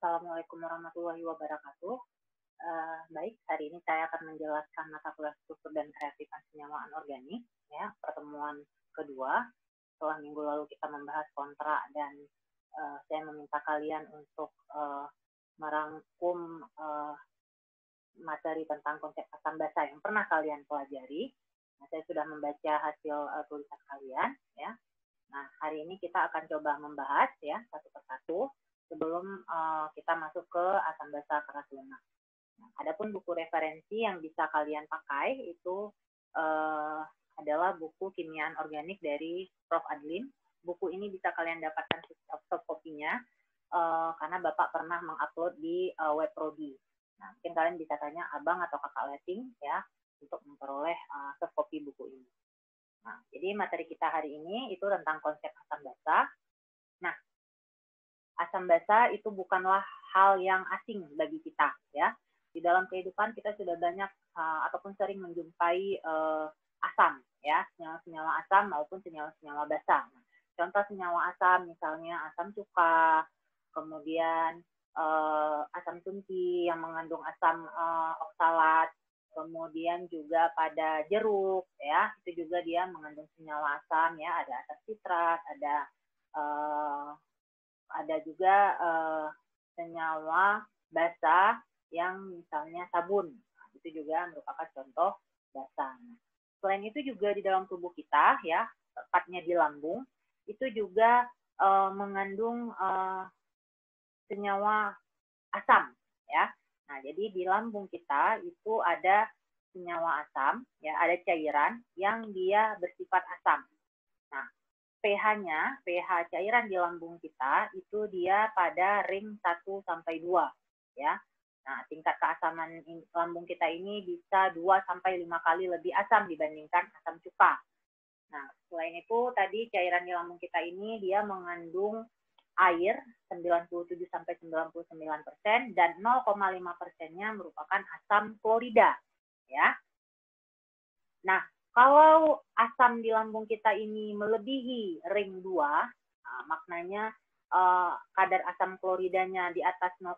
Assalamualaikum warahmatullahi wabarakatuh. Baik, hari ini saya akan menjelaskan mata kuliah struktur dan keaktifan penyewaan organik, ya, pertemuan kedua. Setelah minggu lalu kita membahas kontrak dan saya meminta kalian untuk merangkum materi tentang konsep asam basa yang pernah kalian pelajari. Nah, saya sudah membaca hasil tulisan kalian, ya. Nah, hari ini kita akan coba membahas ya satu persatu sebelum kita masuk ke asam basa keras lunak. Nah, adapun buku referensi yang bisa kalian pakai itu adalah buku Kimiaan Organik dari Prof. Adlin. Buku ini bisa kalian dapatkan soft copy-nya karena Bapak pernah mengupload di web Prodi. Nah, mungkin kalian bisa tanya abang atau kakak letting ya untuk memperoleh soft copy buku ini. Nah, jadi materi kita hari ini itu tentang konsep asam basa. Nah, asam basa itu bukanlah hal yang asing bagi kita, ya. Di dalam kehidupan kita sudah banyak ataupun sering menjumpai asam, ya, senyawa-senyawa asam maupun senyawa-senyawa basa. Nah, contoh senyawa asam misalnya asam cuka, kemudian asam sunti yang mengandung asam oksalat, kemudian juga pada jeruk, ya, itu juga dia mengandung senyawa asam, ya, ada asam sitrat, ada juga senyawa basa yang misalnya sabun, nah, itu juga merupakan contoh basa. Nah, selain itu juga di dalam tubuh kita, ya, tepatnya di lambung, itu juga mengandung senyawa asam, ya. Nah, jadi di lambung kita itu ada senyawa asam, ya, ada cairan yang dia bersifat asam. Nah, pH-nya, pH cairan di lambung kita itu dia pada ring 1 sampai 2, ya. Nah, tingkat keasaman lambung kita ini bisa 2 sampai 5 kali lebih asam dibandingkan asam cuka. Nah, selain itu tadi cairan di lambung kita ini dia mengandung air 97-99% dan 0,5%-nya merupakan asam klorida, ya. Nah, kalau asam di lambung kita ini melebihi ring 2, nah, maknanya kadar asam kloridanya di atas 0,5%,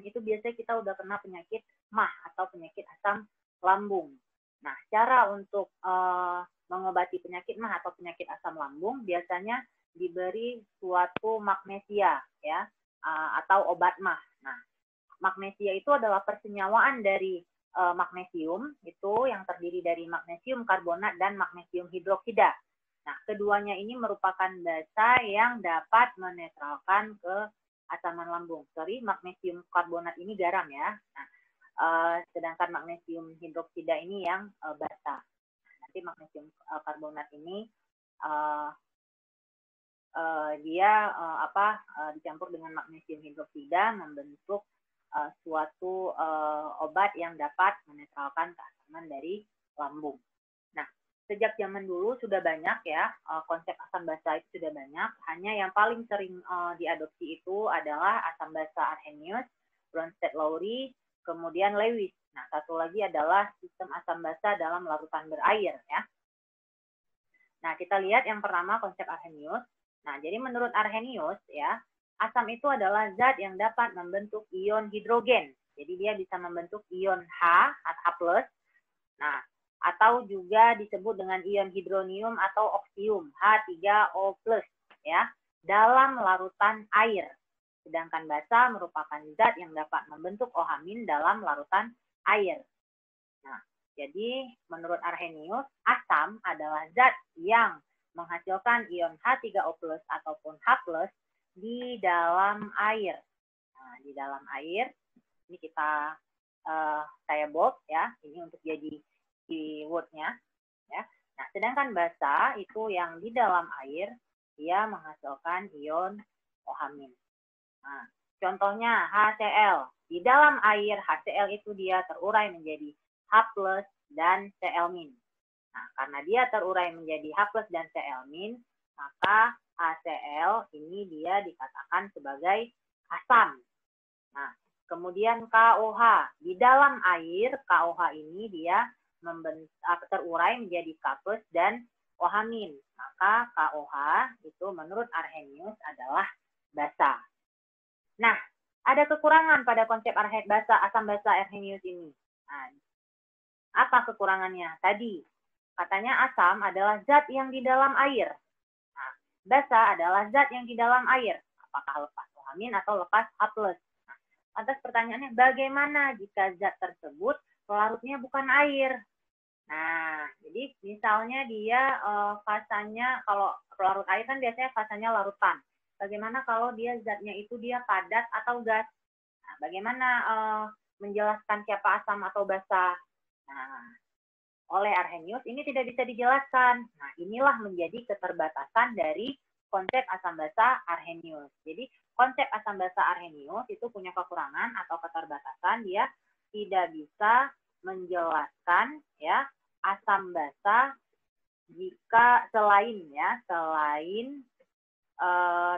itu biasanya kita udah kena penyakit MAH atau penyakit asam lambung. Nah, cara untuk mengobati penyakit MAH atau penyakit asam lambung biasanya diberi suatu magnesia, ya, atau obat MAH. Nah, magnesia itu adalah persenyawaan dari magnesium, itu yang terdiri dari magnesium karbonat dan magnesium hidroksida. Nah, keduanya ini merupakan basa yang dapat menetralkan keasaman lambung. Sorry, magnesium karbonat ini garam, ya. Nah, sedangkan magnesium hidroksida ini yang basa. Nanti magnesium karbonat ini dia dicampur dengan magnesium hidroksida membentuk suatu obat yang dapat menetralkan keasaman dari lambung. Nah, sejak zaman dulu sudah banyak, ya, konsep asam basa itu sudah banyak. Hanya yang paling sering diadopsi itu adalah asam basa Arrhenius, Bronsted-Lowry, kemudian Lewis. Nah, satu lagi adalah sistem asam basa dalam larutan berair, ya. Nah, kita lihat yang pertama konsep Arrhenius. Nah, jadi menurut Arrhenius, ya, asam itu adalah zat yang dapat membentuk ion hidrogen. Jadi dia bisa membentuk ion H, H+. Nah, atau juga disebut dengan ion hidronium atau oksium, H3O+, ya, dalam larutan air. Sedangkan basa merupakan zat yang dapat membentuk OH- dalam larutan air. Nah, jadi menurut Arrhenius, asam adalah zat yang menghasilkan ion H3O+ ataupun H+ di dalam air. Nah, di dalam air, ini saya bold, ya, ini untuk jadi keyword-nya, ya. Nah, sedangkan basa itu yang di dalam air, dia menghasilkan ion OH-. Nah, contohnya HCl. Di dalam air, HCl itu dia terurai menjadi H+ dan Cl-. Nah, karena dia terurai menjadi H+ dan Cl-, maka HCl ini dia dikatakan sebagai asam. Nah, kemudian KOH. Di dalam air, KOH ini dia terurai menjadi K+ dan OH-. Maka KOH itu menurut Arrhenius adalah basa. Nah, ada kekurangan pada konsep asam basa Arrhenius ini. Nah, apa kekurangannya? Tadi, katanya asam adalah zat yang di dalam air. Nah, basa adalah zat yang di dalam air. Apakah lepas OH- atau lepas H+. Nah, lantas pertanyaannya, bagaimana jika zat tersebut pelarutnya bukan air? Nah, jadi misalnya dia fasanya, kalau pelarut air kan biasanya fasanya larutan. Bagaimana kalau dia zatnya itu dia padat atau gas? Nah, bagaimana menjelaskan siapa asam atau basa? Nah, oleh Arrhenius ini tidak bisa dijelaskan. Nah, inilah menjadi keterbatasan dari konsep asam basa Arrhenius. Jadi, konsep asam basa Arrhenius itu punya kekurangan atau keterbatasan, dia tidak bisa menjelaskan ya asam basa jika selain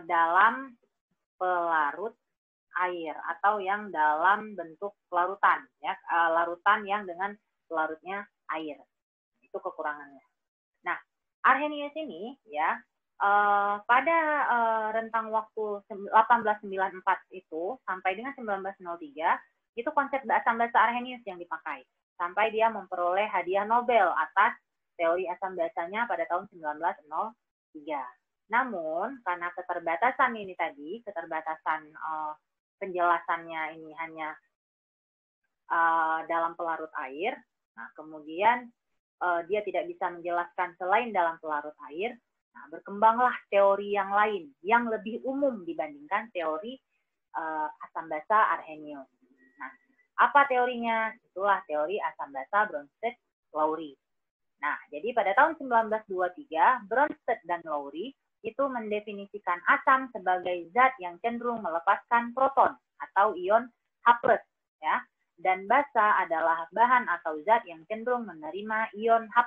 dalam pelarut air atau yang dalam bentuk larutan ya, larutan yang dengan pelarutnya air. Itu kekurangannya. Nah, Arrhenius ini ya pada rentang waktu 1894 itu sampai dengan 1903 itu konsep asam basa Arrhenius yang dipakai sampai dia memperoleh hadiah Nobel atas teori asam basanya pada tahun 1903. Namun karena keterbatasan ini tadi, keterbatasan penjelasannya ini hanya dalam pelarut air, nah kemudian dia tidak bisa menjelaskan selain dalam pelarut air, nah berkembanglah teori yang lain yang lebih umum dibandingkan teori asam basa Arrhenius. Nah, apa teorinya? Itulah teori asam basa Bronsted-Lowry. Nah, jadi pada tahun 1923, Bronsted dan Lowry itu mendefinisikan asam sebagai zat yang cenderung melepaskan proton atau ion H+, ya. Dan basa adalah bahan atau zat yang cenderung menerima ion H+.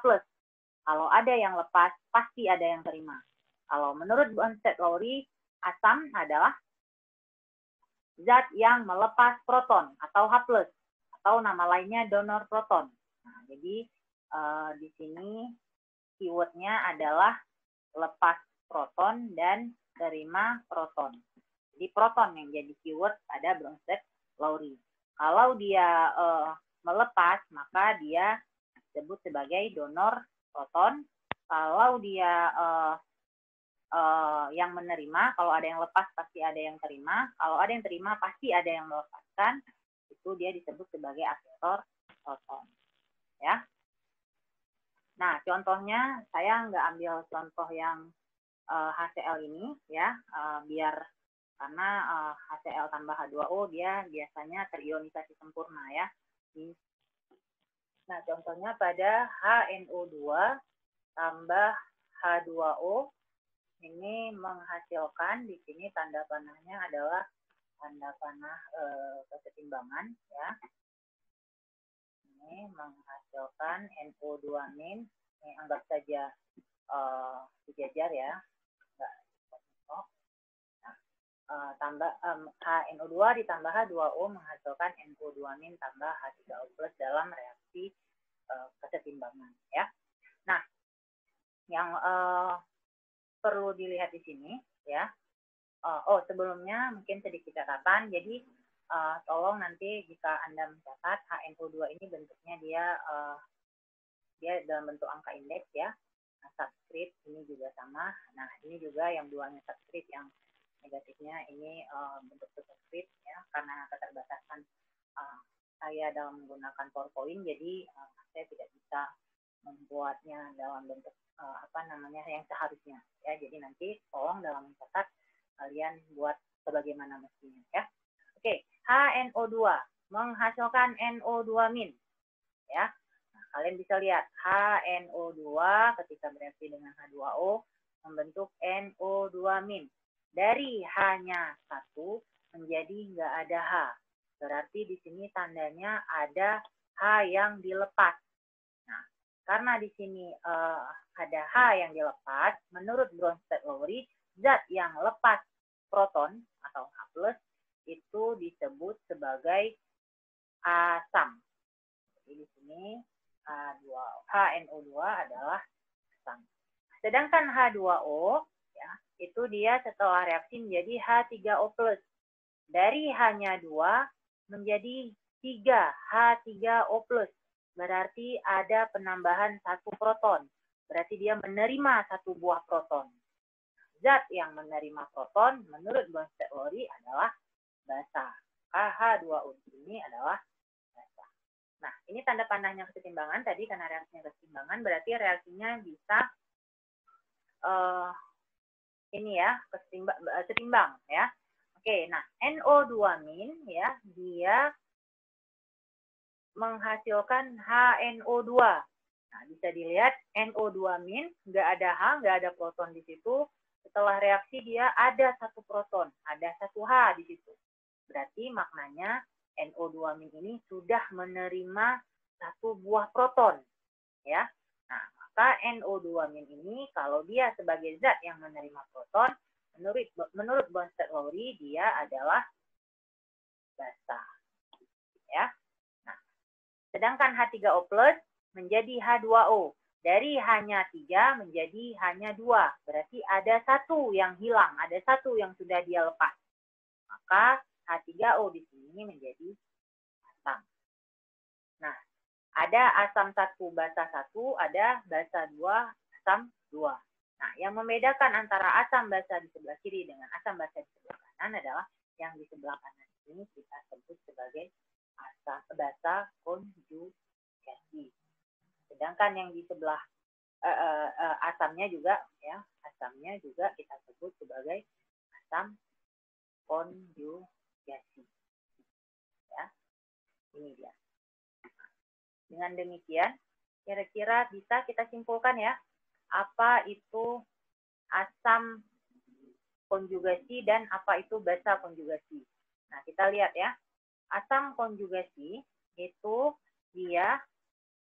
Kalau ada yang lepas, pasti ada yang terima. Kalau menurut Bronsted-Lowry, asam adalah zat yang melepas proton atau H+, atau nama lainnya donor proton. Nah, jadi di sini keywordnya adalah lepas proton dan terima proton. Jadi proton yang jadi keyword pada Bronsted-Lowry. Kalau dia melepas, maka dia disebut sebagai donor proton. Kalau dia yang menerima, kalau ada yang lepas pasti ada yang terima. Kalau ada yang terima pasti ada yang melepaskan. Itu dia disebut sebagai aksesor proton. Ya. Nah, contohnya saya nggak ambil contoh yang HCl ini ya, biar karena HCl tambah H2O dia biasanya terionisasi sempurna ya. Nah, contohnya pada HNO2 tambah H2O ini menghasilkan, di sini tanda panahnya adalah tanda panah kesetimbangan ya. Ini menghasilkan NO2-. Ini anggap saja sejajar ya. Tambah HNO2 ditambah H2O menghasilkan NO2- tambah H3O+ dalam reaksi kesetimbangan ya. Nah, yang perlu dilihat di sini ya. Sebelumnya mungkin sedikit catatan. Jadi tolong nanti jika Anda mencatat HNO2 ini bentuknya dia dalam bentuk angka indeks ya. Nah, subscript ini juga sama. Nah, ini juga yang duanya subscript, yang negatifnya ini bentuk subscript ya, karena keterbatasan saya dalam menggunakan PowerPoint, jadi saya tidak bisa membuatnya dalam bentuk yang seharusnya ya. Jadi nanti tolong dalam mencatat kalian buat sebagaimana mestinya ya. Oke, HNO2 menghasilkan NO2- ya. Nah, kalian bisa lihat HNO2 ketika bereaksi dengan H2O membentuk NO2-. Dari H-nya 1 menjadi nggak ada H. Berarti di sini tandanya ada H yang dilepas. Nah, karena di sini ada H yang dilepas, menurut Bronsted-Lowry, zat yang lepas proton atau H+ itu disebut sebagai asam. Jadi di sini HNO2 adalah asam. Sedangkan H2O ya, itu dia setelah reaksi menjadi H3O+. Dari hanya 2 menjadi 3, H3O+. Berarti ada penambahan 1 proton. Berarti dia menerima 1 buah proton. Zat yang menerima proton menurut Bronsted-Lowry adalah basa. H2O ini adalah basa. Nah, ini tanda panahnya kesetimbangan tadi karena reaksinya kesetimbangan berarti reaksinya bisa setimbang ya. Oke, nah NO2- ya, dia menghasilkan HNO2. Nah, bisa dilihat NO2- nggak ada H, nggak ada proton di situ. Setelah reaksi dia ada 1 proton, ada 1 H di situ. Berarti maknanya NO2- ini sudah menerima 1 buah proton, ya. Nah, maka NO2- ini kalau dia sebagai zat yang menerima proton, menurut Bronsted-Lowry dia adalah basa, ya. Nah, sedangkan H3O+ menjadi H2O. Dari hanya 3 menjadi hanya 2. Berarti ada 1 yang hilang, ada 1 yang sudah dia lepas. Maka H3O di sini menjadi asam. Nah, ada asam 1 basa 1, ada basa 2 asam 2. Nah, yang membedakan antara asam basa di sebelah kiri dengan asam basa di sebelah kanan adalah yang di sebelah kanan ini kita sebut sebagai asam basa konjugasi. Sedangkan yang di sebelah asamnya juga kita sebut sebagai asam konjugasi. Ya, ini dia. Dengan demikian, kira-kira bisa kita simpulkan ya, apa itu asam konjugasi dan apa itu basa konjugasi. Nah, kita lihat ya. Asam konjugasi itu dia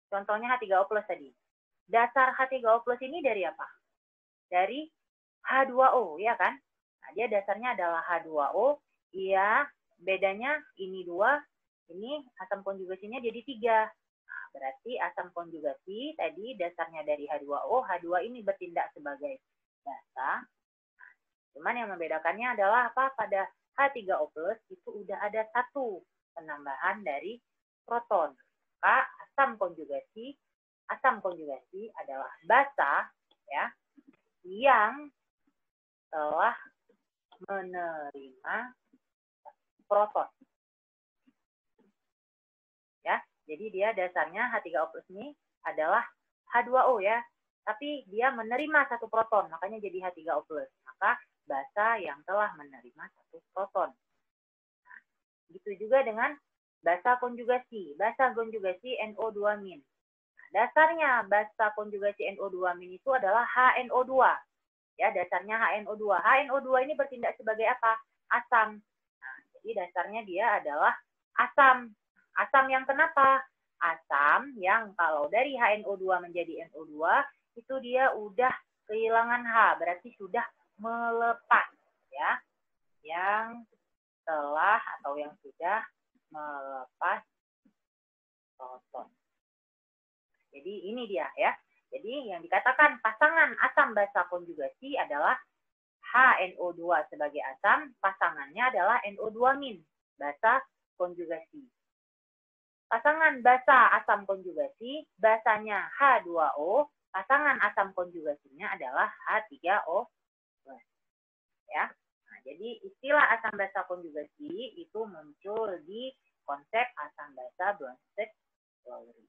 contohnya H3O+ tadi. Dasar H3O+ ini dari apa? Dari H2O, ya kan? Nah, dia dasarnya adalah H2O. Iya, bedanya ini 2, ini asam konjugasinya jadi 3. Nah, berarti asam konjugasi tadi dasarnya dari H2O. H2 ini bertindak sebagai basa. Cuman yang membedakannya adalah apa? Pada H3O+ itu udah ada 1 penambahan dari proton. Maka asam konjugasi adalah basa ya yang telah menerima proton. Ya, jadi dia dasarnya H3O+ ini adalah H2O ya, tapi dia menerima 1 proton, makanya jadi H3O+. Maka basa yang telah menerima 1 proton. Nah, gitu juga dengan basa konjugasi. Basa konjugasi NO2-. Nah, dasarnya basa konjugasi NO2- itu adalah HNO2. Ya, dasarnya HNO2. HNO2 ini bertindak sebagai apa? Asam. Nah, jadi dasarnya dia adalah asam. Asam yang kenapa? Asam yang kalau dari HNO2 menjadi NO2, itu dia udah kehilangan H, berarti sudah melepas. Ya, yang telah atau yang sudah melepas proton. Jadi ini dia ya. Jadi yang dikatakan pasangan asam basa konjugasi adalah HNO2 sebagai asam, pasangannya adalah NO2- basa konjugasi. Pasangan basa asam konjugasi, basanya H2O, pasangan asam konjugasinya adalah H3O+. Ya. Nah, jadi istilah asam basa konjugasi itu muncul di konsep asam basa Bronsted-Lowry.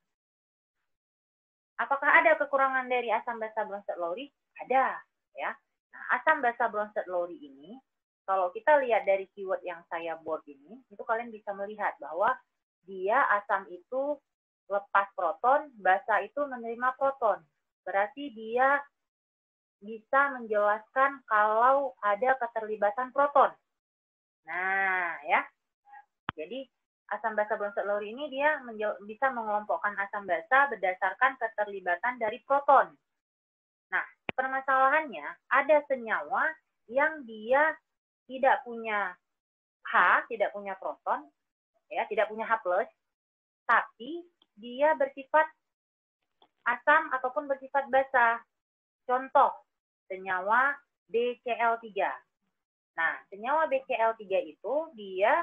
Apakah ada kekurangan dari asam basa Bronsted-Lowry? Ada, ya. Nah, asam basa Bronsted-Lowry ini, kalau kita lihat dari keyword yang saya buat ini, itu kalian bisa melihat bahwa dia asam itu lepas proton, basa itu menerima proton. Berarti dia bisa menjelaskan kalau ada keterlibatan proton. Nah, ya. Jadi asam basa Bronsted-Lowry ini dia bisa mengelompokkan asam basa berdasarkan keterlibatan dari proton. Nah, permasalahannya ada senyawa yang dia tidak punya H, tidak punya proton, ya, tidak punya H+, tapi dia bersifat asam ataupun bersifat basa. Contoh, senyawa BCl3. Nah, senyawa BCl3 itu dia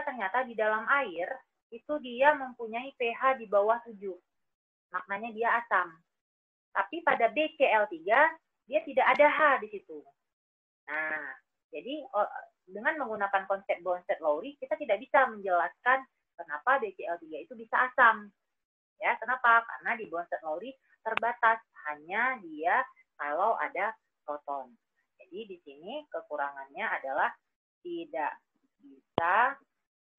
ternyata di dalam air itu dia mempunyai pH di bawah 7. Maknanya dia asam. Tapi pada BCl3 dia tidak ada H di situ. Nah, jadi dengan menggunakan konsep Bronsted-Lowry kita tidak bisa menjelaskan kenapa BCl3 itu bisa asam. Ya, kenapa? Karena di Bronsted-Lowry terbatas, hanya dia kalau ada proton. Jadi di sini kekurangannya adalah tidak bisa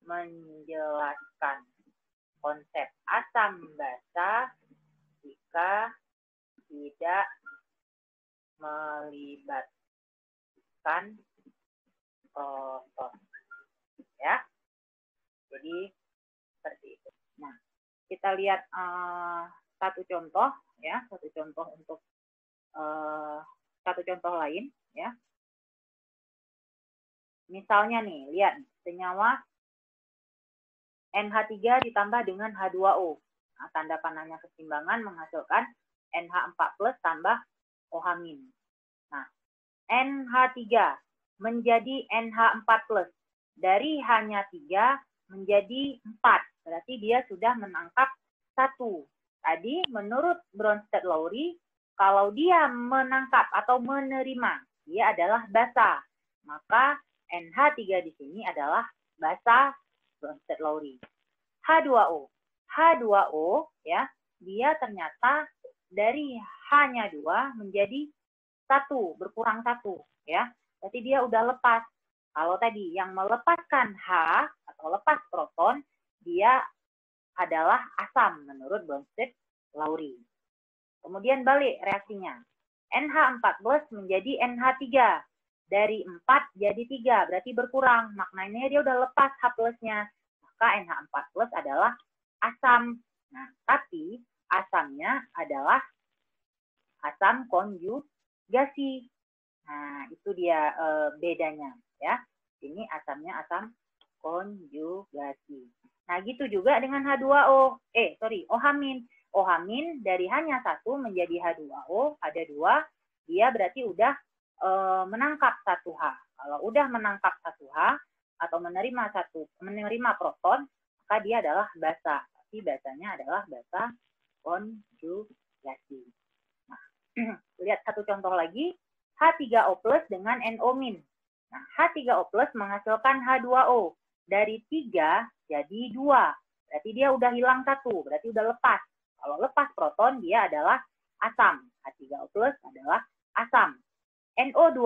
menjelaskan konsep asam basa jika tidak melibatkan proton. Ya, jadi seperti itu. Nah, kita lihat satu contoh untuk satu contoh lain ya. Misalnya nih, lihat senyawa NH3 ditambah dengan H2O. Nah, tanda panahnya keseimbangan menghasilkan NH4+ tambah OH-. Nah, NH3 menjadi NH4+. Dari hanya 3 menjadi 4. Berarti dia sudah menangkap 1. Tadi menurut Bronsted-Lowry, kalau dia menangkap atau menerima, dia adalah basa. Maka NH3 di sini adalah basa Bronsted-Lowry. H2O. H2O ya, dia ternyata dari hanya 2 menjadi 1, berkurang 1 ya. Berarti dia udah lepas. Kalau tadi yang melepaskan H atau lepas proton, dia adalah asam menurut Bronsted-Lowry. Kemudian balik reaksinya. NH4+ menjadi NH3. Dari 4 jadi 3, berarti berkurang. Maknanya dia udah lepas H+-nya. Maka NH4+ adalah asam. Nah, tapi asamnya adalah asam konjugasi. Nah, itu dia bedanya ya. Ini asamnya asam konjugasi. Nah, gitu juga dengan H2O. OH-. OH- dari hanya 1 menjadi H2O, ada 2, dia berarti udah menangkap 1H. Kalau udah menangkap 1H atau menerima proton, maka dia adalah basa. Tapi basanya adalah basa konjugasi. Nah, lihat satu contoh lagi, H3O+ dengan NO-. Nah, H3O+ menghasilkan H2O. Dari 3 jadi 2. Berarti dia udah hilang 1, berarti udah lepas. Kalau lepas proton, dia adalah asam. H3O+ adalah asam. NO2-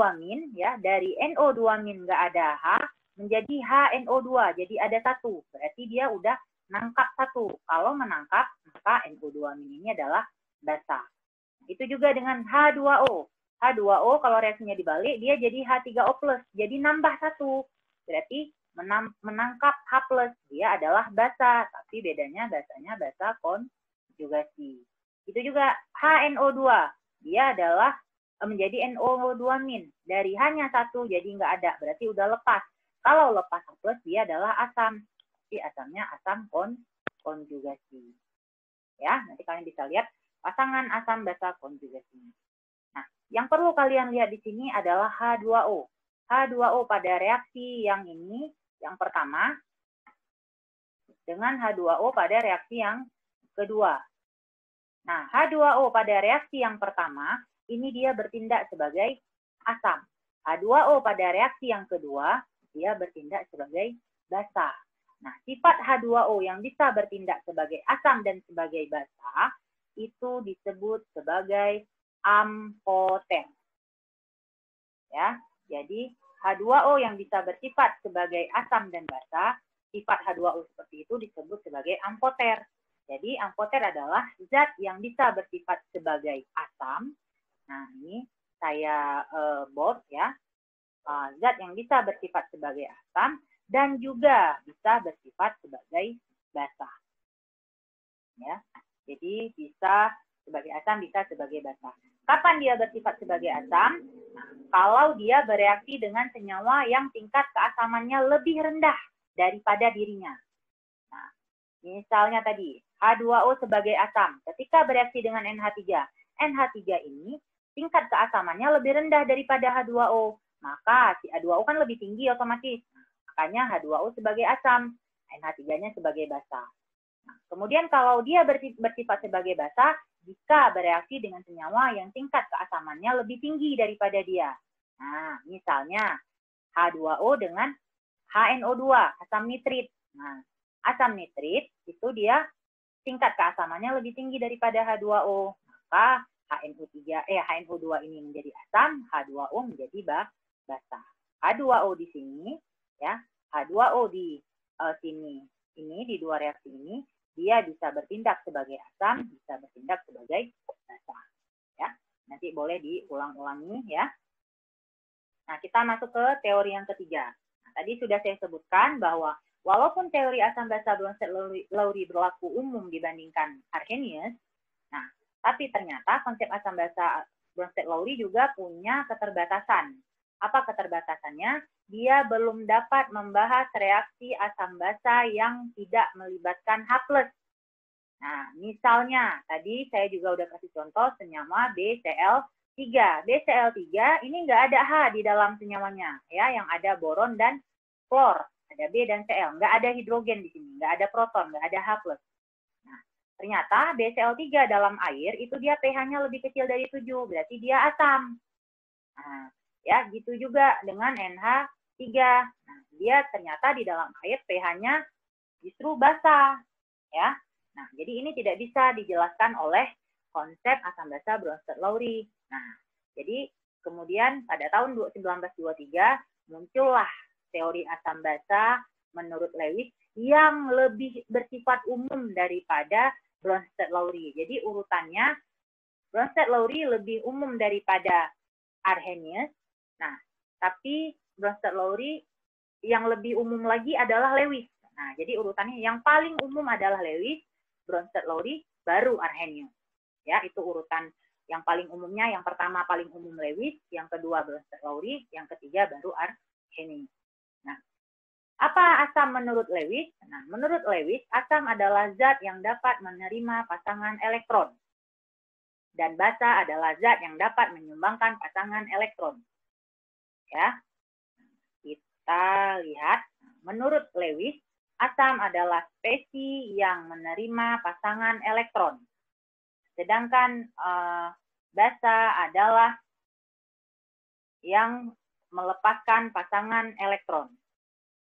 ya, dari NO2- nggak ada H, menjadi HNO2, jadi ada 1. Berarti dia udah nangkap 1. Kalau menangkap, maka NO2- ini adalah basa. Itu juga dengan H2O. H2O kalau reaksinya dibalik, dia jadi H3O+, jadi nambah 1. Berarti menangkap H+, dia adalah basa, tapi bedanya basanya basa konjugasi. Itu juga HNO2, dia adalah menjadi NO2-. Dari hanya 1 jadi nggak ada, berarti udah lepas. Kalau lepas H+, dia adalah asam. Tapi asamnya asam konjugasi. Ya, nanti kalian bisa lihat pasangan asam basa konjugasi. Nah, yang perlu kalian lihat di sini adalah H2O. H2O pada reaksi yang ini, yang pertama, dengan H2O pada reaksi yang kedua. Nah, H2O pada reaksi yang pertama, ini dia bertindak sebagai asam. H2O pada reaksi yang kedua, dia bertindak sebagai basa. Nah, sifat H2O yang bisa bertindak sebagai asam dan sebagai basa, itu disebut sebagai amfoter. Ya, jadi H2O yang bisa bersifat sebagai asam dan basa, sifat H2O seperti itu disebut sebagai amfoter. Jadi amfoter adalah zat yang bisa bersifat sebagai asam. Nah, ini saya bold ya. Zat yang bisa bersifat sebagai asam dan juga bisa bersifat sebagai basa. Ya. Jadi bisa sebagai asam, bisa sebagai basa. Kapan dia bersifat sebagai asam? Nah, kalau dia bereaksi dengan senyawa yang tingkat keasamannya lebih rendah daripada dirinya. Nah, misalnya tadi H2O sebagai asam, ketika bereaksi dengan NH3, NH3 ini tingkat keasamannya lebih rendah daripada H2O. Maka si H2O kan lebih tinggi otomatis. Makanya H2O sebagai asam, NH3-nya sebagai basa. Nah, kemudian kalau dia bersifat sebagai basa, jika bereaksi dengan senyawa yang tingkat keasamannya lebih tinggi daripada dia. Nah, misalnya H2O dengan HNO2, asam nitrit. Nah, asam nitrit itu dia tingkat keasamannya lebih tinggi daripada H2O. Maka HNO2 ini menjadi asam, H2O menjadi basa. H2O di sini ya, H2O di sini. Ini di dua reaksi ini dia bisa bertindak sebagai asam, bisa bertindak sebagai basa. Ya. Nanti boleh diulang-ulangi ya. Nah, kita masuk ke teori yang ketiga. Nah, tadi sudah saya sebutkan bahwa walaupun teori asam basa Bronsted-Lowry berlaku umum dibandingkan Arrhenius, nah, tapi ternyata konsep asam basa Bronsted-Lowry juga punya keterbatasan. Apa keterbatasannya? Dia belum dapat membahas reaksi asam basa yang tidak melibatkan H+. Nah, misalnya tadi saya juga udah kasih contoh senyawa BCl3. BCl3 ini nggak ada H di dalam senyawanya, ya, yang ada boron dan klor, ada B dan Cl, nggak ada hidrogen di sini, nggak ada proton, nggak ada H+. Nah, ternyata BCl3 dalam air itu dia pH-nya lebih kecil dari 7, berarti dia asam. Nah, ya, gitu juga dengan NH3. Nah, dia ternyata di dalam air pH-nya justru basa, ya. Nah, jadi ini tidak bisa dijelaskan oleh konsep asam basa Bronsted-Lowry. Nah, jadi kemudian pada tahun 1923 muncullah teori asam basa menurut Lewis yang lebih bersifat umum daripada Bronsted-Lowry. Jadi urutannya Bronsted-Lowry lebih umum daripada Arrhenius. Nah, tapi Bronsted-Lowry yang lebih umum lagi adalah Lewis. Nah, jadi urutannya yang paling umum adalah Lewis, Bronsted-Lowry, baru Arrhenius. Ya, itu urutan yang paling umumnya. Yang pertama paling umum Lewis, yang kedua Bronsted-Lowry, yang ketiga baru Arrhenius. Nah, apa asam menurut Lewis? Nah, menurut Lewis, asam adalah zat yang dapat menerima pasangan elektron. Dan basa adalah zat yang dapat menyumbangkan pasangan elektron. Ya, kita lihat. Menurut Lewis, asam adalah spesies yang menerima pasangan elektron. Sedangkan basa adalah yang melepaskan pasangan elektron.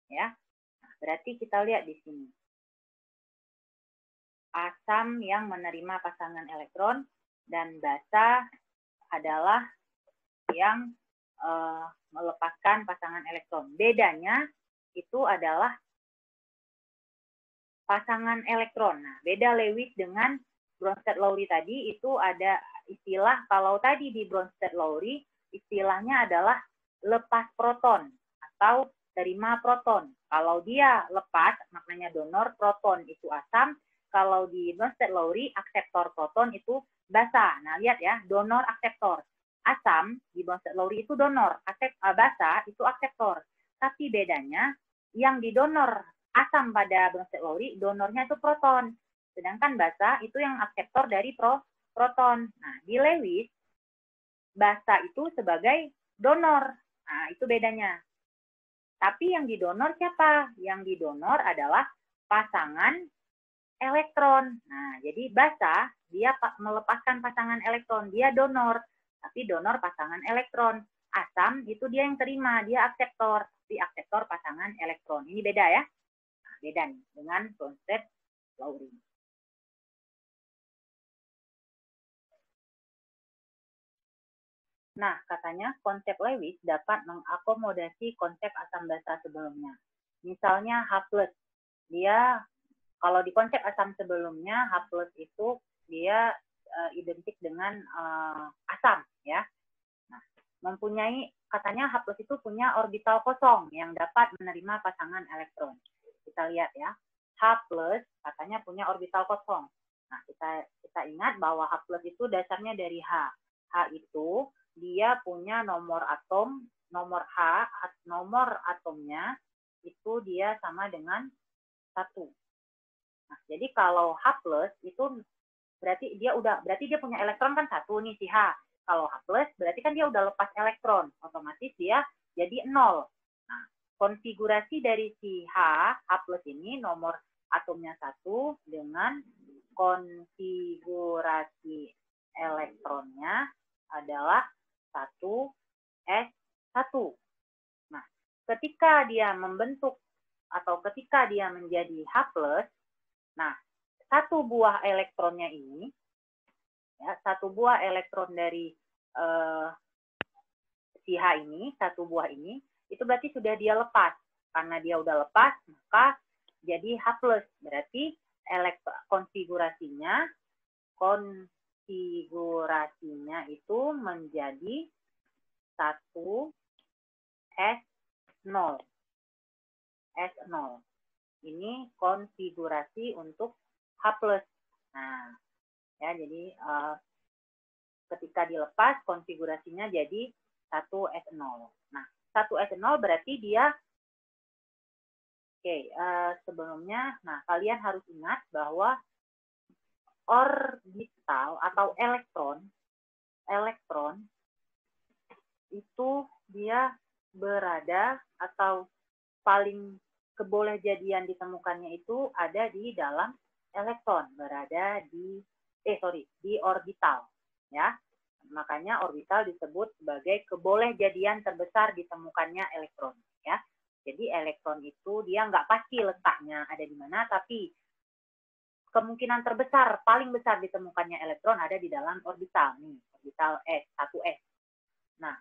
Ya, nah, berarti kita lihat di sini. Asam yang menerima pasangan elektron dan basa adalah yang melepaskan pasangan elektron. Bedanya itu adalah pasangan elektron. Nah, beda Lewis dengan Bronsted-Lowry tadi itu ada istilah, kalau tadi di Bronsted-Lowry istilahnya adalah lepas proton atau terima proton. Kalau dia lepas, maknanya donor, proton itu asam. Kalau di Bronsted-Lowry, akseptor proton itu basa. Nah, lihat ya, donor, akseptor. Asam di Bronsted-Lowry itu donor, basa itu akseptor. Tapi bedanya, yang didonor asam pada Bronsted-Lowry, donornya itu proton. Sedangkan basa itu yang akseptor dari proton. Nah, di Lewis, basa itu sebagai donor. Nah, itu bedanya. Tapi yang didonor siapa? Yang didonor adalah pasangan elektron. Nah, jadi basa dia melepaskan pasangan elektron, dia donor, tapi donor pasangan elektron. Asam itu dia yang terima, dia akseptor, tapi akseptor pasangan elektron. Ini beda ya. Nah, beda nih dengan Bronsted-Lowry. Nah, katanya konsep Lewis dapat mengakomodasi konsep asam basa sebelumnya. Misalnya H+. Dia kalau di konsep asam sebelumnya H+ itu dia identik dengan asam ya. Nah, mempunyai katanya H+ itu punya orbital kosong yang dapat menerima pasangan elektron. Kita lihat ya. H+ katanya punya orbital kosong. Nah, kita ingat bahwa H+ itu dasarnya dari H. H itu dia punya nomor atom, nomor atomnya itu dia sama dengan 1. Nah, jadi kalau H+ itu berarti dia punya elektron kan 1 nih si H. Kalau H+, berarti kan dia udah lepas elektron, otomatis dia jadi 0. Nah, konfigurasi dari si H+ ini nomor atomnya 1 dengan konfigurasi elektronnya adalah 1s1. Nah, ketika dia membentuk atau ketika dia menjadi H+, nah, satu buah elektronnya ini, ya, satu buah elektron dari si H ini, satu buah ini, itu berarti sudah dia lepas. Karena dia udah lepas, maka jadi H+. Berarti konfigurasinya itu menjadi 1s0. S0. Ini konfigurasi untuk H+. Nah, ya, jadi ketika dilepas konfigurasinya jadi 1s0. Nah, 1s0 berarti dia sebelumnya, nah kalian harus ingat bahwa orbital atau elektron itu dia berada atau paling kebolehjadian ditemukannya itu ada di dalam elektron, berada di orbital, ya. Makanya orbital disebut sebagai kebolehjadian terbesar ditemukannya elektron, ya. Jadi elektron itu dia nggak pasti letaknya ada di mana, tapi kemungkinan terbesar, paling besar ditemukannya elektron ada di dalam orbital, nih, orbital S1s. Nah,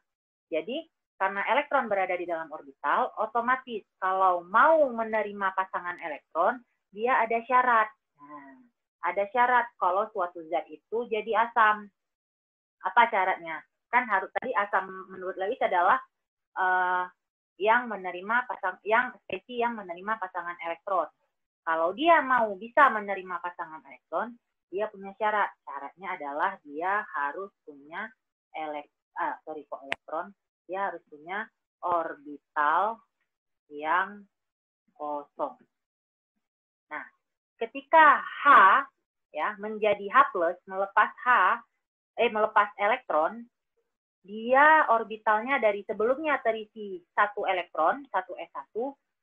jadi karena elektron berada di dalam orbital, otomatis kalau mau menerima pasangan elektron, dia ada syarat. Nah, ada syarat kalau suatu zat itu jadi asam. Apa syaratnya? Kan harus tadi asam menurut Lewis adalah yang spesies yang menerima pasangan elektron. Kalau dia mau bisa menerima pasangan elektron, dia punya syarat. Syaratnya adalah dia harus punya elektron. Dia harus punya orbital yang kosong. Nah, ketika H ya menjadi H+, melepas elektron, dia orbitalnya dari sebelumnya terisi 1 elektron, 1s1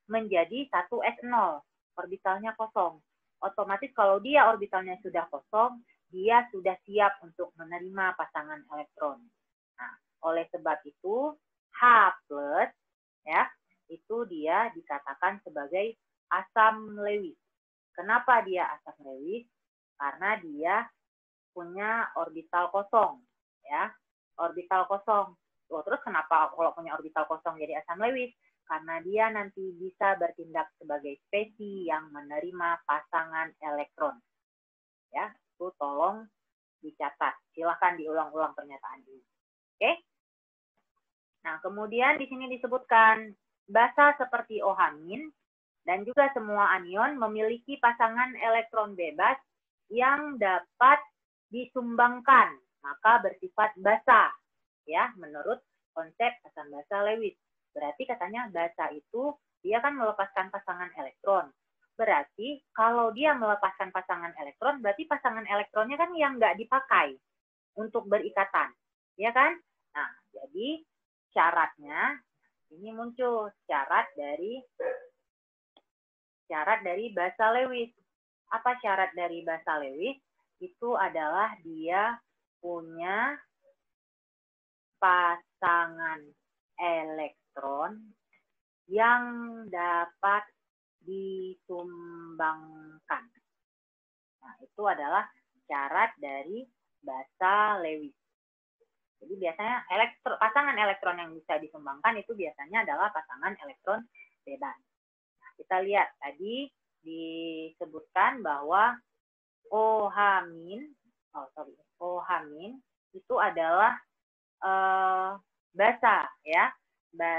menjadi 1s0, orbitalnya kosong. Otomatis kalau dia orbitalnya sudah kosong, dia sudah siap untuk menerima pasangan elektron. Nah, oleh sebab itu H+, ya, itu dia dikatakan sebagai asam Lewis. Kenapa dia asam Lewis? Karena dia punya orbital kosong, ya. Orbital kosong. Terus kenapa kalau punya orbital kosong jadi asam Lewis? Karena dia nanti bisa bertindak sebagai spesies yang menerima pasangan elektron. Ya, itu tolong dicatat. Silahkan diulang-ulang pernyataan ini. Oke? Nah, kemudian di sini disebutkan basa seperti OH- dan juga semua anion memiliki pasangan elektron bebas yang dapat disumbangkan, maka bersifat basa, ya, menurut konsep asam basa Lewis. Berarti katanya basa itu dia kan melepaskan pasangan elektron. Berarti kalau dia melepaskan pasangan elektron, berarti pasangan elektronnya kan yang nggak dipakai untuk berikatan, ya kan? Nah, jadi syaratnya ini muncul syarat dari basa Lewis. Apa syarat dari basa Lewis? Itu adalah dia punya pasangan elektron yang dapat disumbangkan. Nah, itu adalah syarat dari basa Lewis. Jadi biasanya pasangan elektron yang bisa disumbangkan itu biasanya adalah pasangan elektron bebas. Nah, kita lihat tadi disebutkan bahwa OH- itu adalah basa, ya.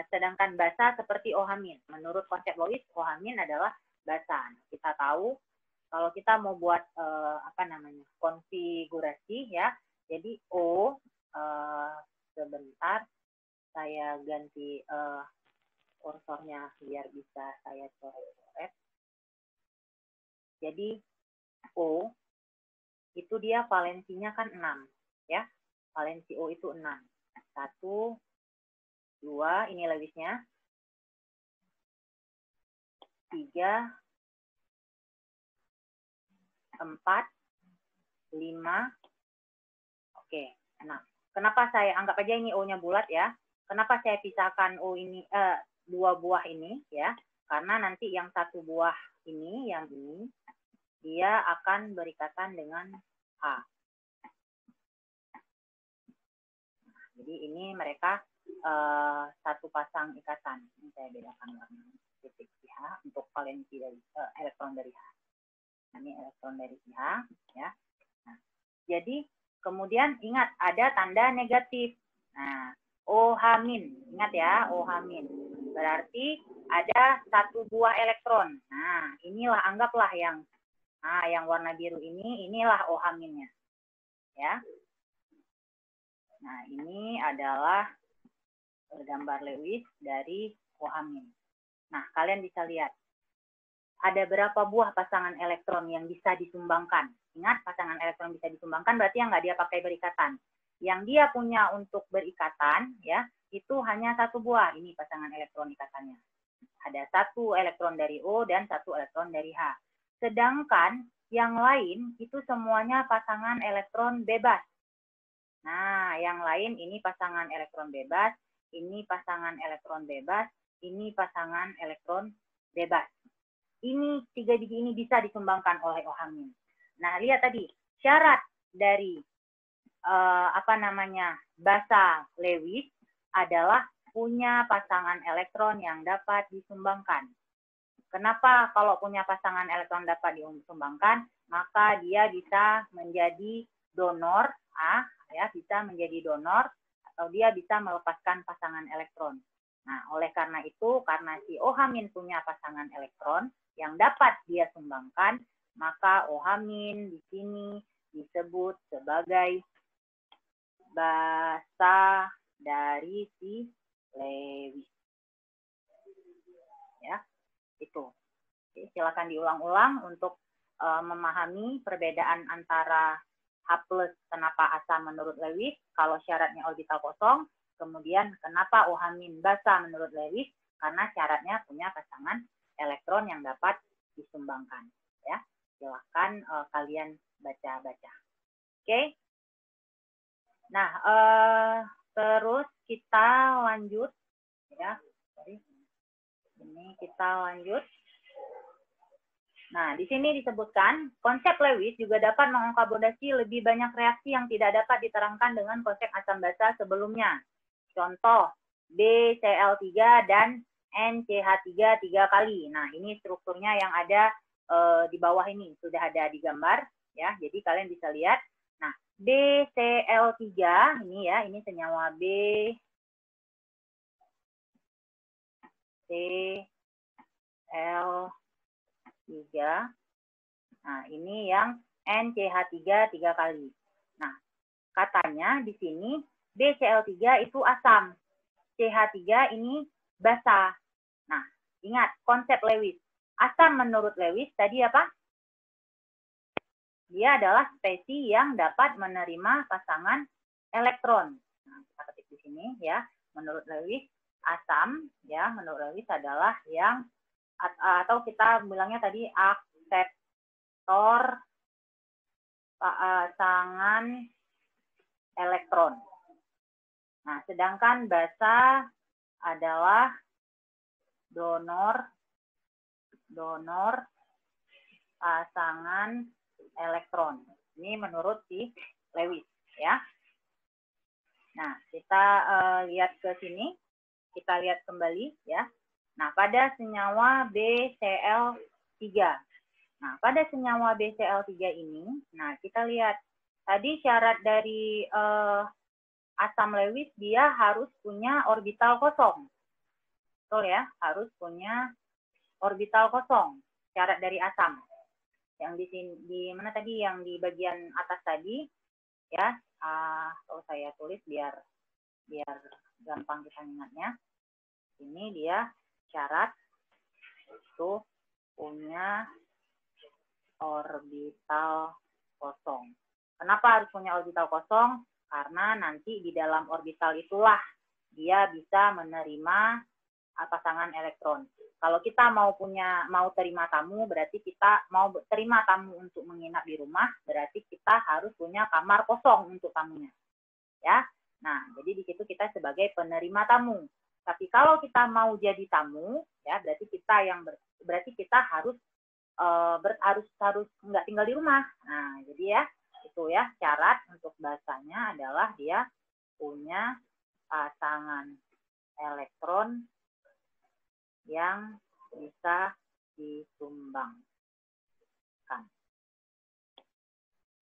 Sedangkan basa seperti OH-. Menurut konsep Lewis, OH- adalah basa. Nah, kita tahu kalau kita mau buat konfigurasi, ya. Jadi O, sebentar saya ganti kursornya biar bisa saya coret-coret. Jadi O itu dia valensinya kan 6, ya. valensi O itu 6. 1, 2, ini Lewisnya. 3, 4, 5. Oke, nah. Kenapa saya anggap aja ini O-nya bulat ya? Kenapa saya pisahkan O ini 2 buah ini ya? Karena nanti yang 1 buah ini, yang ini, dia akan berikatan dengan H. Jadi ini mereka satu pasang ikatan. Ini saya bedakan warna titik H untuk valensi dari elektron dari H. Ini elektron dari H ya. Nah, jadi kemudian ingat ada tanda negatif. Nah, OH-, ingat ya, OH-. Berarti ada 1 buah elektron. Nah, inilah anggaplah yang warna biru ini, inilah OH-nya. Ya. Nah, ini adalah gambar Lewis dari OH-. Nah, kalian bisa lihat. Ada berapa buah pasangan elektron yang bisa disumbangkan? Ingat, pasangan elektron bisa disumbangkan berarti yang nggak dia pakai berikatan. Yang dia punya untuk berikatan, ya, itu hanya 1 buah. Ini pasangan elektron ikatannya. Ada 1 elektron dari O dan 1 elektron dari H. Sedangkan yang lain itu semuanya pasangan elektron bebas. Nah, yang lain ini pasangan elektron bebas, ini pasangan elektron bebas, ini pasangan elektron bebas. Ini 3 biji ini bisa disumbangkan oleh OH-. Nah, lihat tadi syarat dari basa Lewis adalah punya pasangan elektron yang dapat disumbangkan. Kenapa kalau punya pasangan elektron dapat disumbangkan, maka dia bisa menjadi donor A, ya, bisa menjadi donor atau dia bisa melepaskan pasangan elektron. Nah, oleh karena itu, karena si OH- punya pasangan elektron yang dapat dia sumbangkan, maka OH- di sini disebut sebagai basa dari si Lewis. Ya, itu. Oke, silakan diulang-ulang untuk memahami perbedaan antara H+ kenapa asam menurut Lewis kalau syaratnya orbital kosong, kemudian kenapa OH- basa menurut Lewis karena syaratnya punya pasangan elektron yang dapat disumbangkan. Ya, silakan kalian baca-baca. Oke. Nah, terus kita lanjut ya. Ini kita lanjut. Nah, di sini disebutkan konsep Lewis juga dapat mengakomodasi lebih banyak reaksi yang tidak dapat diterangkan dengan konsep asam basa sebelumnya. Contoh, BCl3 dan NCH3 3 kali. Nah, ini strukturnya yang ada di bawah ini. Sudah ada di gambar. Ya, jadi kalian bisa lihat. Nah, BCl3 ini ya, ini senyawa B, CL3. Nah, ini yang NCH3 3 kali. Nah, katanya di sini BCl3 itu asam. CH3 ini basa. Nah, ingat konsep Lewis. Asam menurut Lewis tadi apa? Dia adalah spesies yang dapat menerima pasangan elektron. Nah, kita ketik di sini ya. Menurut Lewis, asam ya, menurut Lewis adalah yang atau kita bilangnya tadi akseptor pasangan elektron. Nah, sedangkan basa adalah donor pasangan elektron. Ini menurut si Lewis ya. Nah, kita lihat ke sini. Kita lihat kembali ya. Nah, pada senyawa BCl3. Nah, pada senyawa BCl3 ini, nah kita lihat tadi syarat dari asam Lewis dia harus punya orbital kosong. Betul ya, harus punya orbital kosong. Syarat dari asam. Yang di sini di mana tadi yang di bagian atas tadi ya, kalau saya tulis biar gampang kita ingatnya. Ini dia syarat itu punya orbital kosong. Kenapa harus punya orbital kosong? Karena nanti di dalam orbital itulah dia bisa menerima pasangan elektron. Kalau kita mau terima tamu, berarti kita mau terima tamu untuk menginap di rumah, berarti kita harus punya kamar kosong untuk tamunya. Ya. Nah, jadi di situ kita sebagai penerima tamu. Tapi kalau kita mau jadi tamu, ya berarti kita harus nggak tinggal di rumah. Nah, jadi ya itu ya syarat untuk bahasanya adalah dia punya pasangan elektron yang bisa disumbangkan.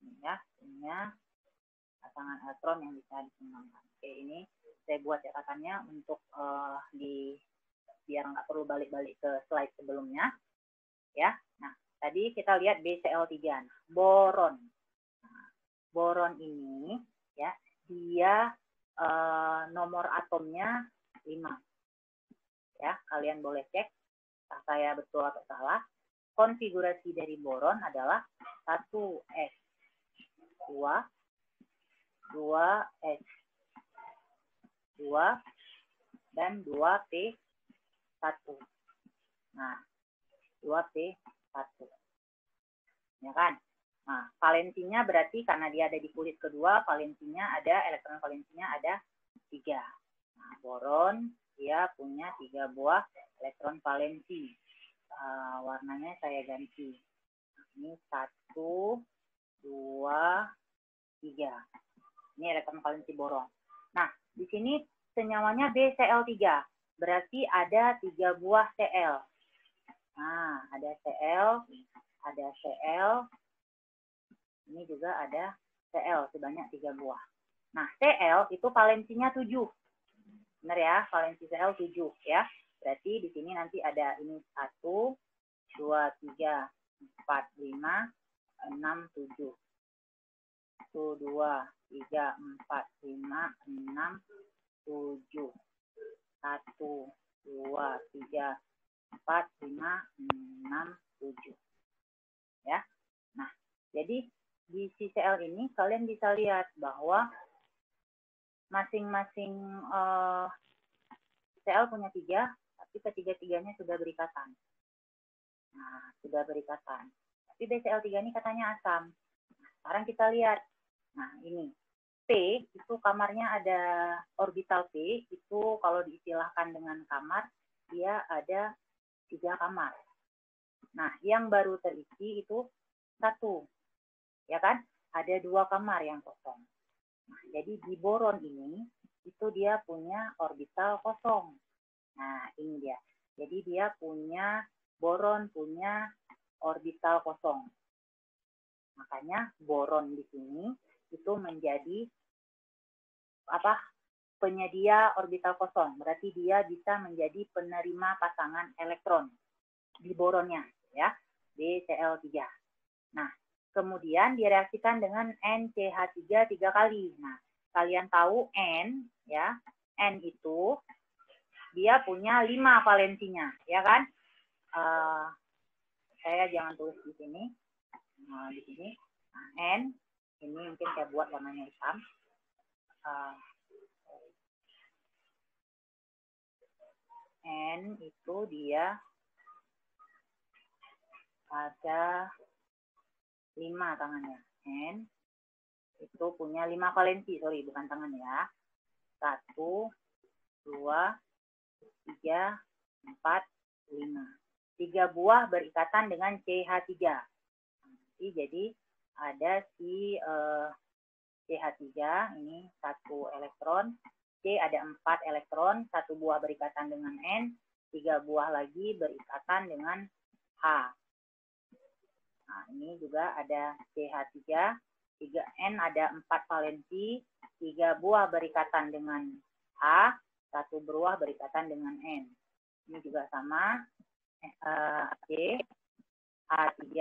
Ini ya, punya pasangan elektron yang bisa disumbangkan. Oke, ini saya buat catatannya untuk biar nggak perlu balik-balik ke slide sebelumnya. Ya, nah tadi kita lihat BCl3, boron. Nah, boron ini ya dia nomor atomnya 5. Ya, kalian boleh cek saya betul atau salah. Konfigurasi dari boron adalah 1s2, 2s2 dan 2p1. Nah, 2p1. Ya kan? Nah, valensinya berarti karena dia ada di kulit kedua, valensinya ada, elektron valensinya ada 3. Nah, boron dia punya 3 buah elektron valensi. Warnanya saya ganti. Ini 1, 2, 3. Ini elektron valensi boron. Nah, di sini senyawanya BCl3. Berarti ada 3 buah Cl. Nah, ada Cl, ada Cl. Ini juga ada Cl sebanyak 3 buah. Nah, Cl itu valensinya 7. Benar ya, valensi Cl 7 ya. Berarti di sini nanti ada ini 1, 2, 3, 4, 5, 6, 7. 1, 2, 3, 4, 5, 6, 7. 1, 2, 3, 4, 5, 6, 7. Ya. Nah, jadi di CCl ini kalian bisa lihat bahwa masing-masing CL punya 3, tapi ketiga-tiganya sudah berikatan. Nah, sudah berikatan. Tapi BCl3 ini katanya asam. Nah, sekarang kita lihat. Nah, ini. P, itu kamarnya ada orbital P, itu kalau diistilahkan dengan kamar, dia ada 3 kamar. Nah, yang baru terisi itu 1. Ya kan? Ada 2 kamar yang kosong. Nah, jadi di boron ini, itu dia punya orbital kosong. Nah, ini dia. Jadi dia boron punya orbital kosong. Makanya boron di sini itu menjadi penyedia orbital kosong. Berarti dia bisa menjadi penerima pasangan elektron di boronnya, ya, BCl3. Nah, kemudian direaksikan dengan NCH3 3 kali. Nah, kalian tahu N, ya, N itu dia punya 5 valensinya, ya kan? Saya jangan tulis di sini. Nah, di sini. Nah, N, ini mungkin saya buat warnanya hitam. N itu dia ada 5 tangannya. N itu punya 5 valensi, bukan tangan ya. 1, 2, 3, 4, 5. 3 buah berikatan dengan CH3. Jadi ada si CH3, ini 1 elektron. C ada 4 elektron, 1 buah berikatan dengan N, 3 buah lagi berikatan dengan H. Nah, ini juga ada CH3, 3N ada 4 valensi, 3 buah berikatan dengan H, 1 buah berikatan dengan N. Ini juga sama, C, H3,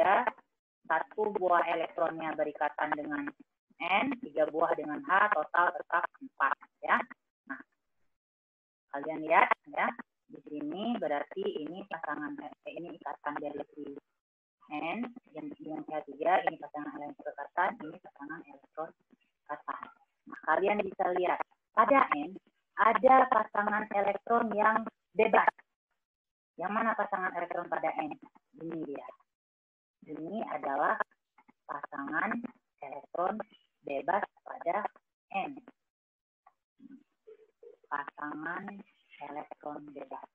1 buah elektronnya berikatan dengan N, 3 buah dengan H, total tetap 4. Ya. Nah, kalian lihat ya, di sini berarti ini pasangan, ini ikatan dari si N, yang CH3, ini pasangan elektron ikatan, ini pasangan elektron ikatan. Nah, kalian bisa lihat pada N ada pasangan elektron yang bebas. Yang mana pasangan elektron pada N? Ini dia. Ini adalah pasangan elektron bebas pada N. Pasangan elektron bebas.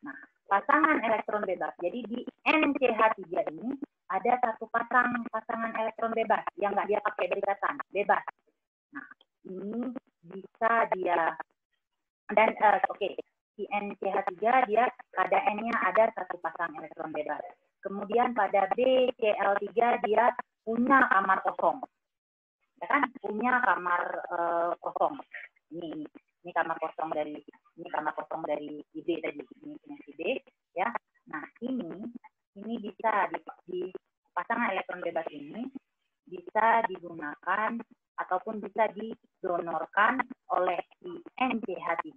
Nah, pasangan elektron bebas. Jadi di NCH3 ini ada satu pasangan elektron bebas yang nggak dia pakai berikatan, bebas. Nah, ini bisa dia dan di NCH3 dia pada N-nya ada satu pasang elektron bebas. Kemudian pada BCl3 dia punya kamar kosong. Ya kan? Punya kamar kosong. Ini kamar kosong dari IB tadi. Ini punya IB ya. Nah, ini bisa di pasangan elektron bebas ini bisa digunakan ataupun bisa didonorkan oleh si NCH3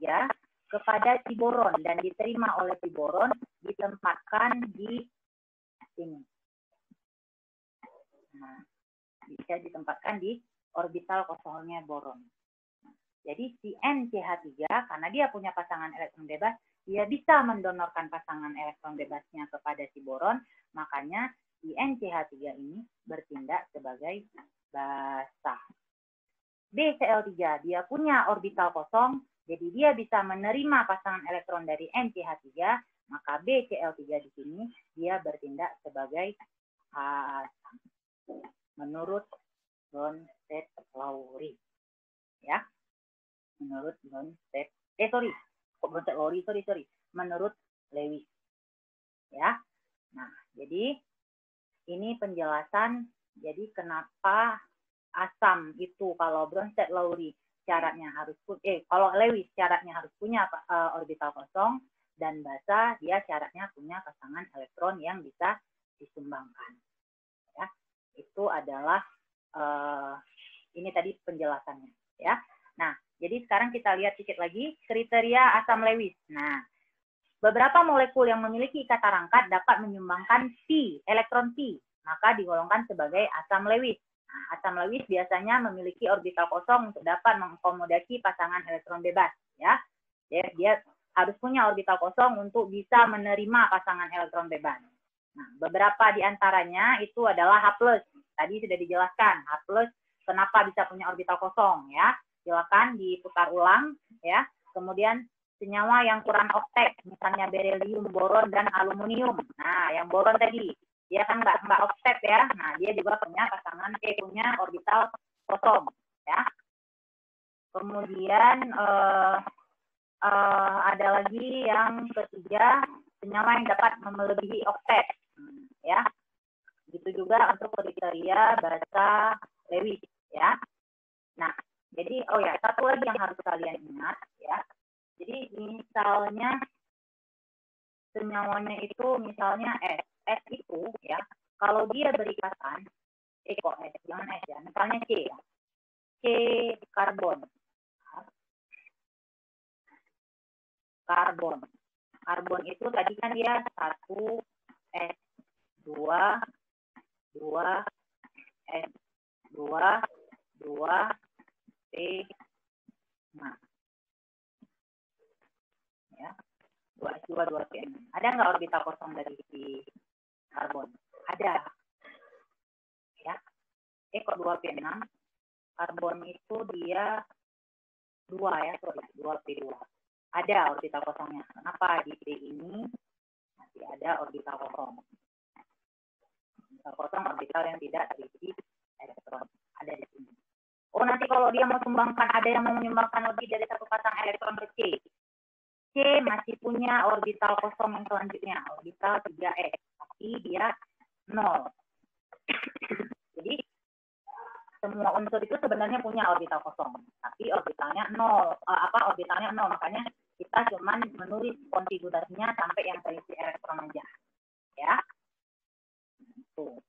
kepada si boron dan diterima oleh si boron, ditempatkan di sini. Nah, bisa ditempatkan di orbital kosongnya boron. Jadi si NCH3 karena dia punya pasangan elektron bebas, dia bisa mendonorkan pasangan elektron bebasnya kepada si boron, makanya si NCH3 ini bertindak sebagai basa. BCl3 dia punya orbital kosong, jadi dia bisa menerima pasangan elektron dari NCH3, maka BCl3 di sini dia bertindak sebagai asam. Menurut Bronsted-Lowry. Ya. Menurut menurut Lewis. Ya. Nah, jadi ini penjelasan jadi kenapa asam itu kalau Bronsted-Lowry syaratnya harus kalau Lewis syaratnya harus punya orbital kosong dan basa dia syaratnya punya pasangan elektron yang bisa disumbangkan. Ya. Itu adalah ini tadi penjelasannya, ya. Nah, jadi sekarang kita lihat sedikit lagi kriteria asam Lewis. Nah, beberapa molekul yang memiliki ikatan rangkat dapat menyumbangkan elektron pi, maka digolongkan sebagai asam Lewis. Nah, asam Lewis biasanya memiliki orbital kosong untuk dapat mengakomodasi pasangan elektron bebas, ya. Dia harus punya orbital kosong untuk bisa menerima pasangan elektron bebas. Nah, beberapa di antaranya itu adalah H+. Tadi sudah dijelaskan, H+, kenapa bisa punya orbital kosong, ya. Silakan diputar ulang, ya. Kemudian senyawa yang kurang oktet, misalnya berelium, boron, dan aluminium. Nah, yang boron tadi, dia kan nggak oktet, ya. Nah, dia juga punya pasangan punya orbital kosong, ya. Kemudian ada lagi yang ketiga, senyawa yang dapat melebihi oktet, ya. Begitu juga untuk kriteria basa Lewis, ya. Nah, jadi satu lagi yang harus kalian ingat, ya. Jadi misalnya senyawanya itu misalnya S itu ya, kalau dia berikatan S, jangan S ya, misalnya C ya. C karbon. Karbon itu tadi kan dia 1 S 2 S 2 P. Nah, ya, 2S2 2P6. Ada nggak orbital kosong dari si karbon? Ada. Ya. Kok 2P6? Karbon itu dia 2 ya, 2P2. Ada orbital kosongnya. Kenapa di P ini masih ada orbital kosong? Orbital kosong orbital yang tidak terisi elektron. Ada di sini. Oh, nanti kalau dia mau sumbangkan, ada yang mau menyumbangkan lebih dari satu pasang elektron ke C. C masih punya orbital kosong yang selanjutnya, orbital 3s, tapi dia 0. Jadi, semua unsur itu sebenarnya punya orbital kosong, tapi orbitalnya 0. Orbitalnya 0, makanya kita cuma menulis konfigurasinya sampai yang terisi elektron aja. Ya. Tuh.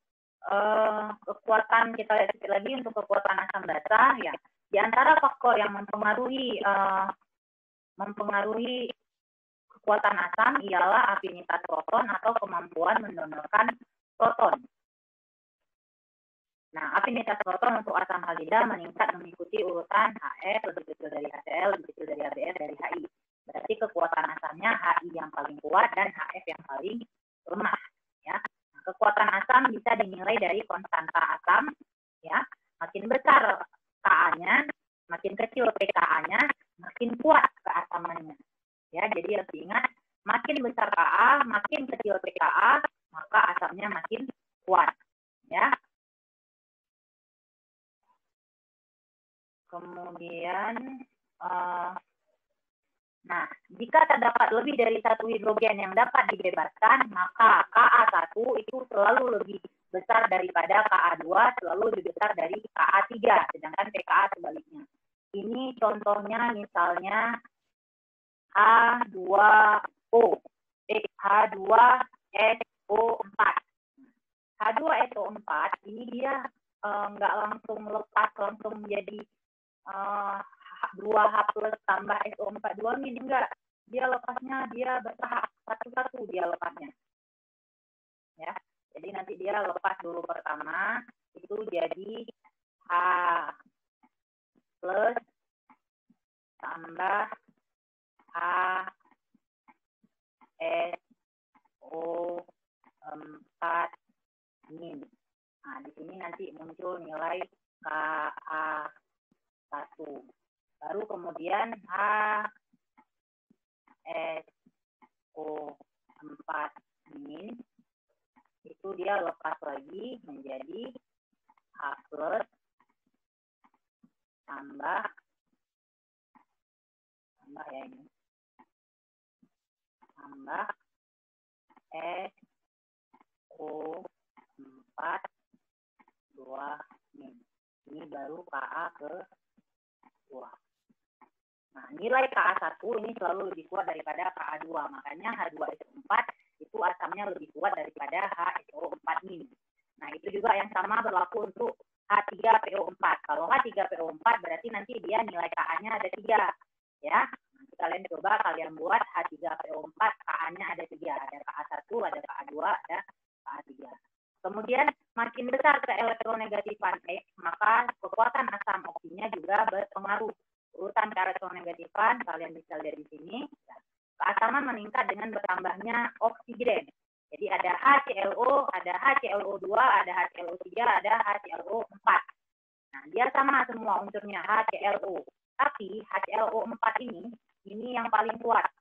Kekuatan kita lihat sedikit lagi untuk kekuatan asam basa ya. Di antara faktor yang mempengaruhi kekuatan asam ialah afinitas proton atau kemampuan mendonorkan proton. Nah, afinitas proton untuk asam halida meningkat mengikuti urutan HF lebih kecil dari HCl, lebih kecil dari HBr, dari HI. Berarti kekuatan asamnya HI yang paling kuat dan HF yang paling lemah. Ya. Nah, kekuatan asam bisa dinilai dari konstanta asam. Ya, makin besar Ka-nya, makin kecil pKa-nya, makin kuat keasamannya. Ya, jadi harus diingat, makin besar Ka, makin kecil pKa, maka asamnya makin kuat. Ya. Kemudian, nah, jika terdapat lebih dari satu hidrogen yang dapat dibebaskan, maka Ka1 itu selalu lebih besar daripada Ka2, selalu lebih besar dari Ka3, sedangkan pKa sebaliknya. Ini contohnya misalnya H2O, H2SO4. H2SO4 ini dia nggak langsung lepas, langsung menjadi 2H plus tambah SO4 2-min, enggak. Dia lepasnya, dia bertahap, satu-satu dia lepasnya. Ya, jadi nanti dia lepas dulu pertama, itu jadi H plus tambah HSO4 min. Nah, di sini nanti muncul nilai Ka1. Baru kemudian HSO4 min itu dia lepas lagi menjadi H plus tambah ya ini tambah SO4 2 min. Ini baru Ka ke 2. Nah, nilai Ka1 ini selalu lebih kuat daripada Ka2. Makanya H2SO4 itu asamnya lebih kuat daripada HSO4 min. Nah, itu juga yang sama berlaku untuk H3PO4. Kalau H3PO4 berarti nanti dia nilai Ka-nya ada 3. Ya, nanti kalian coba kalian buat H3PO4, Ka-nya ada 3. Ada Ka1, ada Ka2, ada Ka3. Kemudian makin besar keelektronegatifan X, maka kekuatan asam oksinya juga berpengaruh. Urutan keelektronegatifan kalian bisa lihat di sini. Keasaman meningkat dengan bertambahnya oksigen. Jadi ada HClO, ada HClO2, ada HClO3, ada HClO4. Nah, dia sama semua unsurnya HClO. Tapi HClO4 ini yang paling kuat.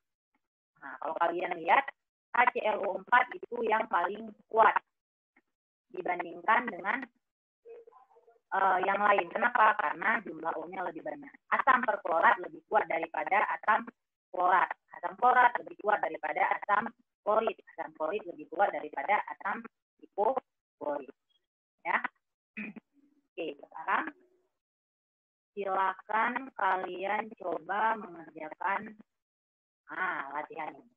Nah, kalau kalian lihat, HClO4 itu yang paling kuat dibandingkan dengan yang lain. Kenapa? Karena jumlah O-nya lebih banyak. Asam perklorat lebih kuat daripada asam klorat. Asam klorat lebih kuat daripada asam klorid. Asam klorid lebih kuat daripada asam hipoklorid. Ya. Oke, sekarang silakan kalian coba mengerjakan latihan ini.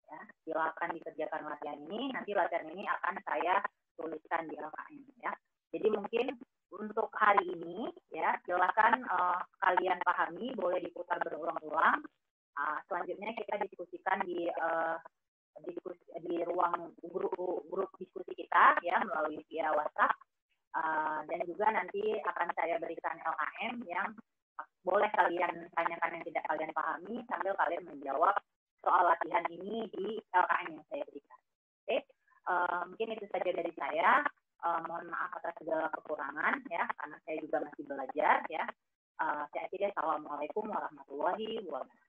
Ya, silakan dikerjakan latihan ini. Nanti latihan ini akan saya tuliskan di LKM. Ya. Jadi mungkin untuk hari ini, ya, silakan kalian pahami, boleh diputar berulang-ulang. Selanjutnya kita diskusikan di ruang grup diskusi kita, ya, melalui via WhatsApp. Dan juga nanti akan saya berikan LKM yang boleh kalian tanyakan yang tidak kalian pahami sambil kalian menjawab soal latihan ini di LKM yang saya berikan. Oke, mungkin itu saja dari saya. Mohon maaf atas segala kekurangan, ya, karena saya juga masih belajar, ya. Saya akhiri, assalamualaikum warahmatullahi wabarakatuh.